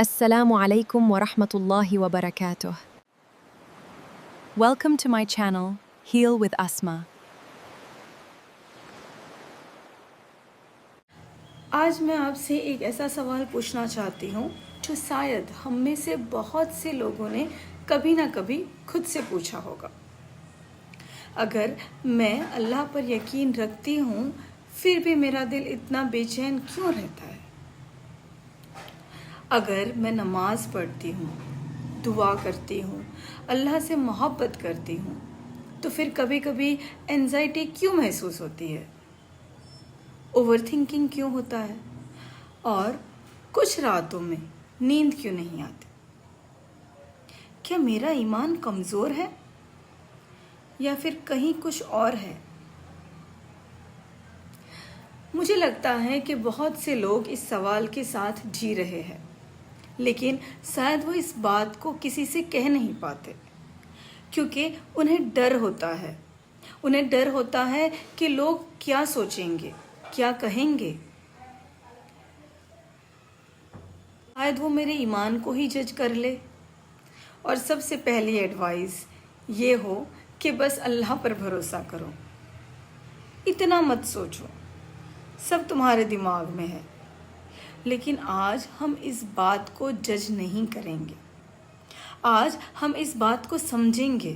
Assalamu alaikum wa rahmatullahi wa barakatuh. Welcome to my channel, Heal with Asma. आज मैं आपसे एक ऐसा सवाल पूछना चाहती हूँ जो शायद हम में से बहुत से लोगों ने कभी ना कभी खुद से पूछा होगा। अगर मैं अल्लाह पर यकीन रखती हूँ फिर भी मेरा दिल इतना बेचैन क्यों रहता है? अगर मैं नमाज पढ़ती हूँ, दुआ करती हूँ, अल्लाह से मोहब्बत करती हूँ, तो फिर कभी कभी एंजाइटी क्यों महसूस होती है? ओवरथिंकिंग क्यों होता है? और कुछ रातों में नींद क्यों नहीं आती? क्या मेरा ईमान कमज़ोर है या फिर कहीं कुछ और है? मुझे लगता है कि बहुत से लोग इस सवाल के साथ जी रहे हैं, लेकिन शायद वो इस बात को किसी से कह नहीं पाते क्योंकि उन्हें डर होता है। उन्हें डर होता है कि लोग क्या सोचेंगे, क्या कहेंगे। शायद वो मेरे ईमान को ही जज कर ले। और सबसे पहली एडवाइस ये हो कि बस अल्लाह पर भरोसा करो। इतना मत सोचो, सब तुम्हारे दिमाग में है। लेकिन आज हम इस बात को जज नहीं करेंगे। आज हम इस बात को समझेंगे,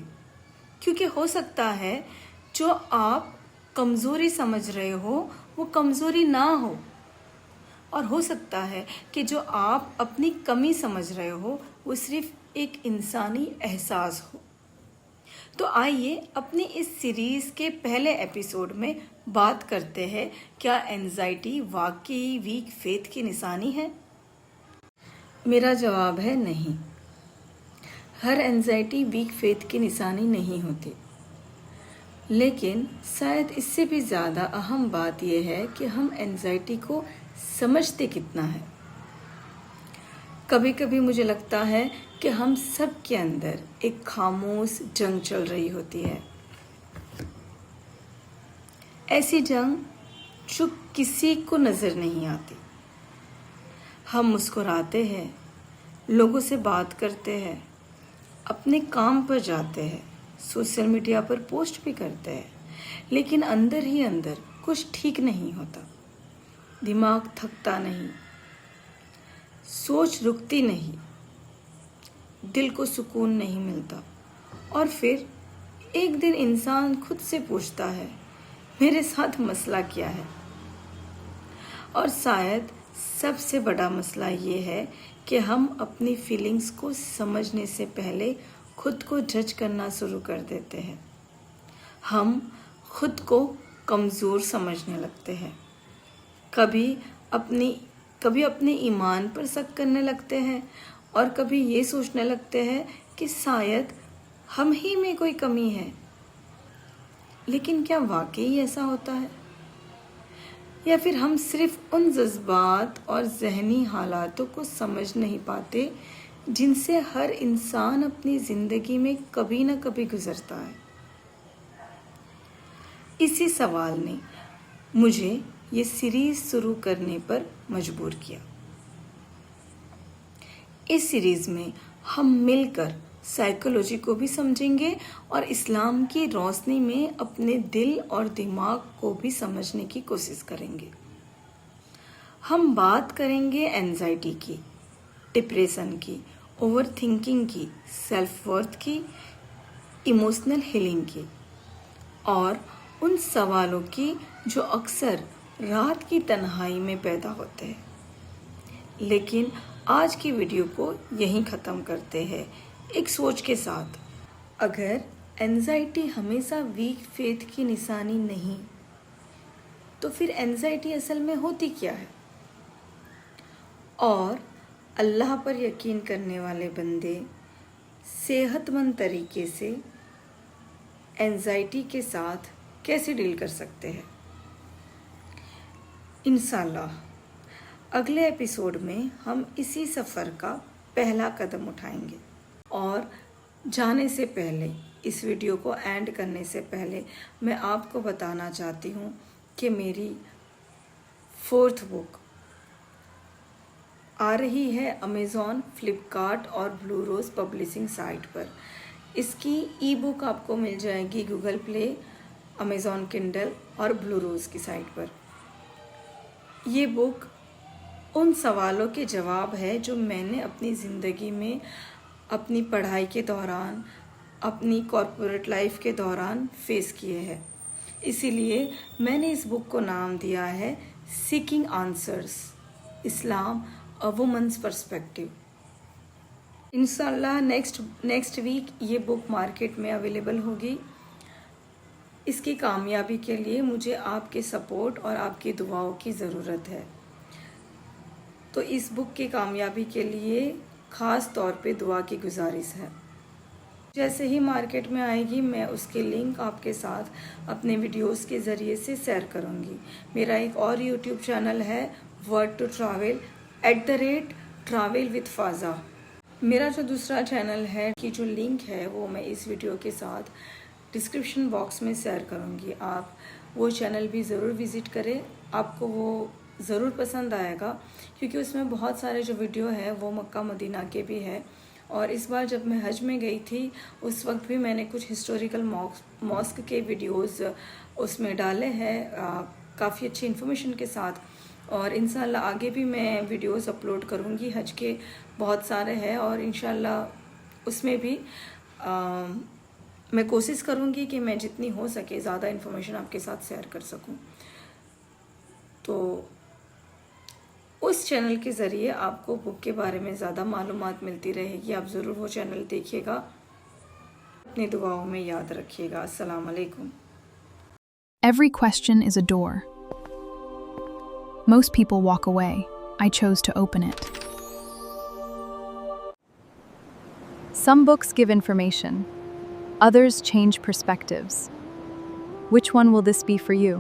क्योंकि हो सकता है जो आप कमज़ोरी समझ रहे हो वो कमज़ोरी ना हो, और हो सकता है कि जो आप अपनी कमी समझ रहे हो वो सिर्फ एक इंसानी एहसास हो। तो आइए अपनी इस सीरीज़ के पहले एपिसोड में बात करते हैं, क्या एंजाइटी वाकई वीक फेथ की निशानी है? मेरा जवाब है नहीं। हर एंजाइटी वीक फेथ की निशानी नहीं होती, लेकिन शायद इससे भी ज़्यादा अहम बात यह है कि हम एंजाइटी को समझते कितना है। कभी कभी मुझे लगता है कि हम सब के अंदर एक खामोश जंग चल रही होती है। ऐसी जंग जो किसी को नज़र नहीं आती। हम मुस्कुराते हैं, लोगों से बात करते हैं, अपने काम पर जाते हैं, सोशल मीडिया पर पोस्ट भी करते हैं, लेकिन अंदर ही अंदर कुछ ठीक नहीं होता। दिमाग थकता नहीं, सोच रुकती नहीं, दिल को सुकून नहीं मिलता। और फिर एक दिन इंसान खुद से पूछता है, मेरे साथ मसला क्या है? और शायद सबसे बड़ा मसला ये है कि हम अपनी फीलिंग्स को समझने से पहले खुद को जज करना शुरू कर देते हैं। हम खुद को कमज़ोर समझने लगते हैं। कभी अपने ईमान पर शक करने लगते हैं, और कभी ये सोचने लगते हैं कि शायद हम ही में कोई कमी है। लेकिन क्या वाकई ऐसा होता है, या फिर हम सिर्फ उन जज्बात और जहनी हालातों को समझ नहीं पाते जिनसे हर इंसान अपनी ज़िंदगी में कभी ना कभी गुजरता है? इसी सवाल ने मुझे ये सीरीज़ शुरू करने पर मजबूर किया। इस सीरीज़ में हम मिलकर साइकोलॉजी को भी समझेंगे और इस्लाम की रोशनी में अपने दिल और दिमाग को भी समझने की कोशिश करेंगे। हम बात करेंगे एंजाइटी की, डिप्रेशन की, ओवरथिंकिंग की, सेल्फ वर्थ की, इमोशनल हीलिंग की, और उन सवालों की जो अक्सर रात की तन्हाई में पैदा होते हैं। लेकिन आज की वीडियो को यहीं ख़त्म करते हैं एक सोच के साथ। अगर एंजाइटी हमेशा वीक फेथ की निशानी नहीं, तो फिर एंजाइटी असल में होती क्या है? और अल्लाह पर यकीन करने वाले बंदे सेहतमंद तरीके से एंजाइटी के साथ कैसे डील कर सकते हैं? इंशाल्लाह अगले एपिसोड में हम इसी सफ़र का पहला कदम उठाएंगे। और जाने से पहले, इस वीडियो को एंड करने से पहले, मैं आपको बताना चाहती हूँ कि मेरी 4th बुक आ रही है अमेज़ॉन, फ्लिपकार्ट और ब्लू रोज़ पब्लिशिंग साइट पर। इसकी ई बुक आपको मिल जाएगी गूगल प्ले, अमेज़ॉन किंडल और ब्लू रोज़ की साइट पर। ये बुक उन सवालों के जवाब है जो मैंने अपनी ज़िंदगी में, अपनी पढ़ाई के दौरान, अपनी कॉर्पोरेट लाइफ के दौरान फेस किए हैं। इसीलिए मैंने इस बुक को नाम दिया है सीकिंग आंसर्स, इस्लाम अ वुमन्स पर्सपेक्टिव। इंशाल्लाह नेक्स्ट वीक ये बुक मार्केट में अवेलेबल होगी। इसकी कामयाबी के लिए मुझे आपके सपोर्ट और आपकी दुआओं की ज़रूरत है। तो इस बुक की कामयाबी के लिए ख़ास तौर पे दुआ की गुजारिश है। जैसे ही मार्केट में आएगी मैं उसके लिंक आपके साथ अपने वीडियोस के ज़रिए से शेयर करूँगी। मेरा एक और यूट्यूब चैनल है word to travel @travel with Faza. मेरा जो दूसरा चैनल है कि जो लिंक है वो मैं इस वीडियो के साथ डिस्क्रिप्शन बॉक्स में शेयर करूँगी। आप वो चैनल भी ज़रूर विज़िट करें, आपको वो ज़रूर पसंद आएगा क्योंकि उसमें बहुत सारे जो वीडियो है वो मक्का मदीना के भी है। और इस बार जब मैं हज में गई थी उस वक्त भी मैंने कुछ हिस्टोरिकल मॉस्क के वीडियोस उसमें डाले हैं काफ़ी अच्छी इन्फॉर्मेशन के साथ। और इंशाल्लाह आगे भी मैं वीडियोस अपलोड करूँगी, हज के बहुत सारे हैं और इंशाल्लाह उसमें भी मैं कोशिश करूँगी कि मैं जितनी हो सके ज़्यादा इन्फॉर्मेशन आपके साथ शेयर कर सकूँ। तो उस चैनल के ज़रिए आपको बुक के बारे में ज़्यादा मालूमात मिलती रहेगी। आप ज़रूर वो चैनल देखिएगा, अपनी दुआओं में याद रखिएगा। अस्सलाम वालेकुम। Every question is a door. Most people walk away. I chose to open it. Some books give information, others change perspectives. Which one will this be for you?